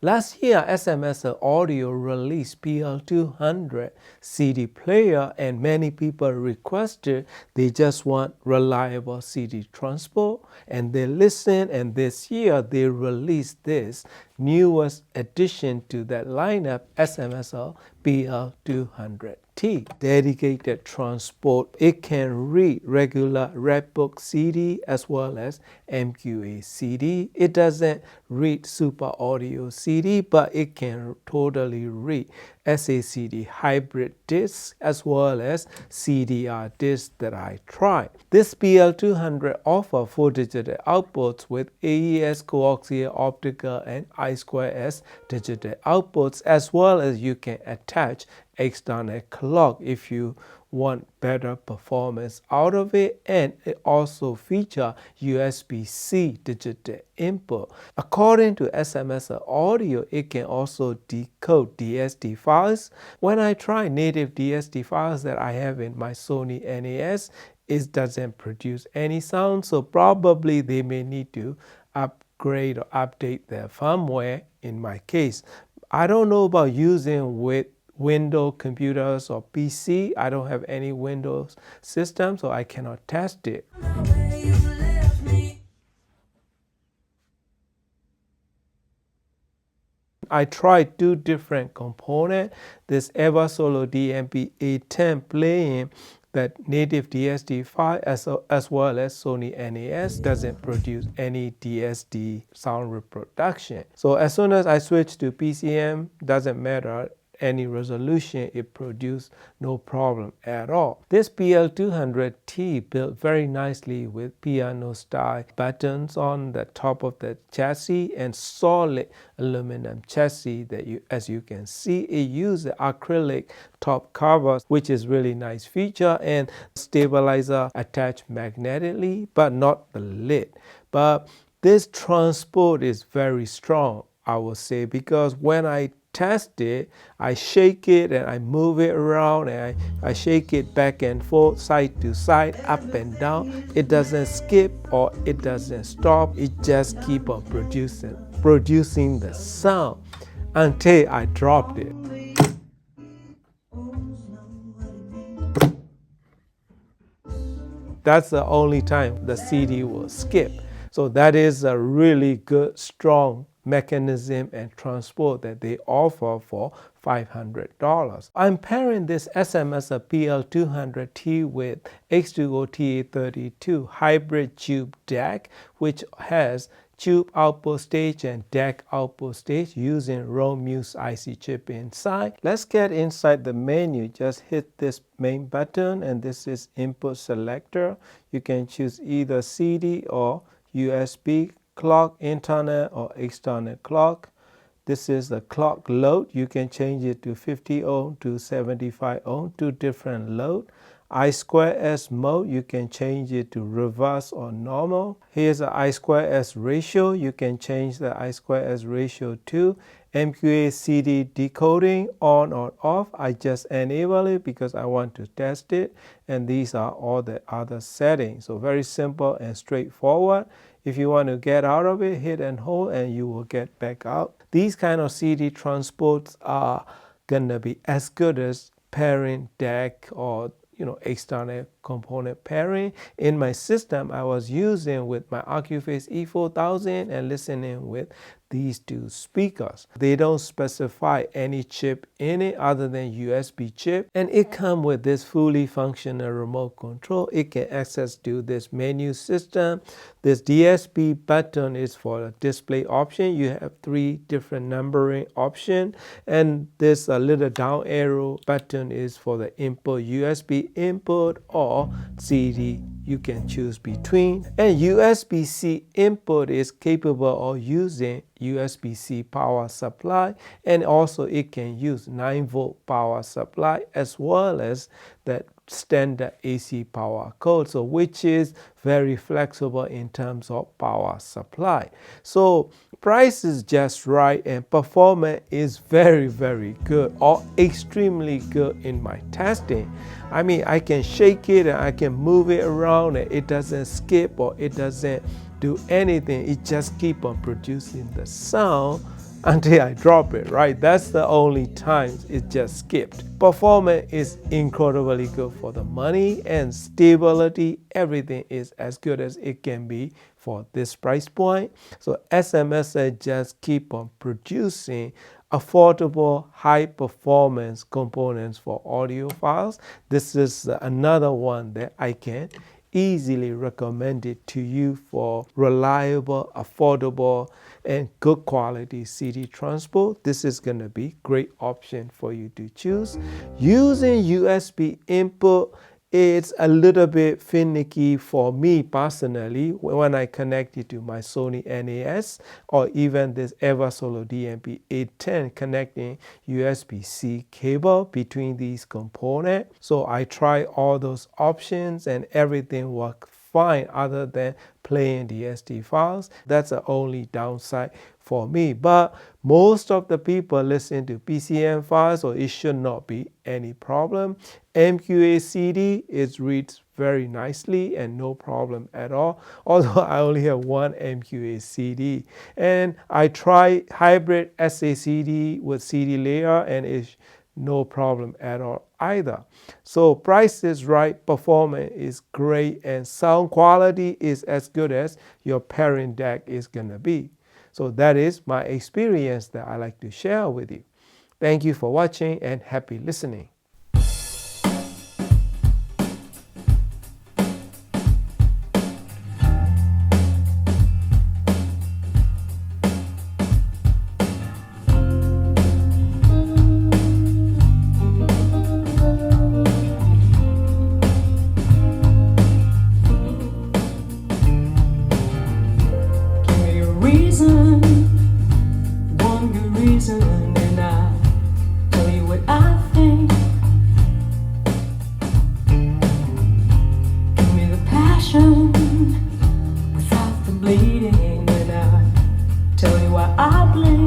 Last year, SMSL Audio released PL200 CD player, and many people requested they just want reliable CD transport, and they listened, and this year they released this newest addition to that lineup, SMSL PL200T. Dedicated transport. It can read regular Redbook CD as well as MQA CD. It doesn't read Super Audio CD, but it can totally read SACD hybrid discs as well as CDR discs that I tried. This PL200 offers 4 digital outputs with AES coaxial optical and I2S digital outputs, as well as you can attach external clock if you want better performance out of it, and it also features USB-C digital input. According to SMSL Audio, it can also decode DSD files. When I try native DSD files that I have in my Sony NAS, it doesn't produce any sound, so probably they may need to upgrade or update their firmware in my case. I don't know about using with Windows computers or PC. I don't have any Windows system, so I cannot test it. I tried 2 different components. This Eversolo DMP A10 playing that native DSD file as well as Sony NAS doesn't produce any DSD sound reproduction. So as soon as I switch to PCM, doesn't matter any resolution, it produced no problem at all. This PL200T built very nicely with piano style buttons on the top of the chassis and solid aluminum chassis that as you can see, it uses acrylic top covers, which is really nice feature, and stabilizer attached magnetically, but not the lid. But this transport is very strong, I would say, because when I test it, I shake it and I move it around, and I shake it back and forth, side to side, up and down. It doesn't skip or it doesn't stop. It just keeps on producing the sound until I dropped it. That's the only time the CD will skip. So that is a really good, strong mechanism and transport that they offer for $500. I'm pairing this SMSL PL200T with H2O TA32 hybrid tube DAC, which has tube output stage and DAC output stage using ROMUSE IC chip inside. Let's get inside the menu. Just hit this main button, and this is input selector. You can choose either CD or USB, clock, internal or external clock. This is the clock load. You can change it to 50 ohm to 75 ohm, 2 different load. I2S mode, you can change it to reverse or normal. Here's the I2S ratio. You can change the I2S ratio to MQA CD decoding on or off. I just enable it because I want to test it, and these are all the other settings. So very simple and straightforward. If you want to get out of it, hit and hold and you will get back out. These kind of CD transports are gonna be as good as pairing DAC or external component pairing. In my system, I was using with my Ocuface E4000 and listening with these 2 speakers. They don't specify any chip in it other than USB chip, and it comes with this fully functional remote control. It can access to this menu system. This DSP button is for a display option. You have 3 different numbering options, and this little down arrow button is for the input, USB input or CD. You can choose between, and USB-C input is capable of using USB-C power supply, and also it can use 9-volt power supply as well as that standard AC power cord, so which is very flexible in terms of power supply. So price is just right, and performance is very good or extremely good in my testing. I mean, I can shake it and I can move it around and it doesn't skip or it doesn't do anything. It just keeps on producing the sound until I drop it, right? That's the only time it just skipped. Performance is incredibly good for the money, and stability, everything is as good as it can be for this price point. So SMSL just keep on producing affordable, high performance components for audiophiles. This is another one that I can easily recommend it to you for reliable, affordable, and good quality CD transport. This is going to be great option for you to choose. Using USB input, it's a little bit finicky for me personally when I connect it to my Sony NAS or even this Eversolo DMP 810 connecting USB-C cable between these components. So I try all those options and everything worked fine other than playing DSD files. That's the only downside for me. But most of the people listen to PCM files, so it should not be any problem. MQA CD is reads very nicely and no problem at all. Although I only have one MQA CD. And I try hybrid SACD with CD layer and it's no problem at all either. So price is right, performance is great, and sound quality is as good as your parent DAC is gonna be. So that is my experience that I like to share with you. Thank you for watching and happy listening. One good reason, and I'll tell you what I think. Give me the passion without the bleeding, and I'll tell you why I blame.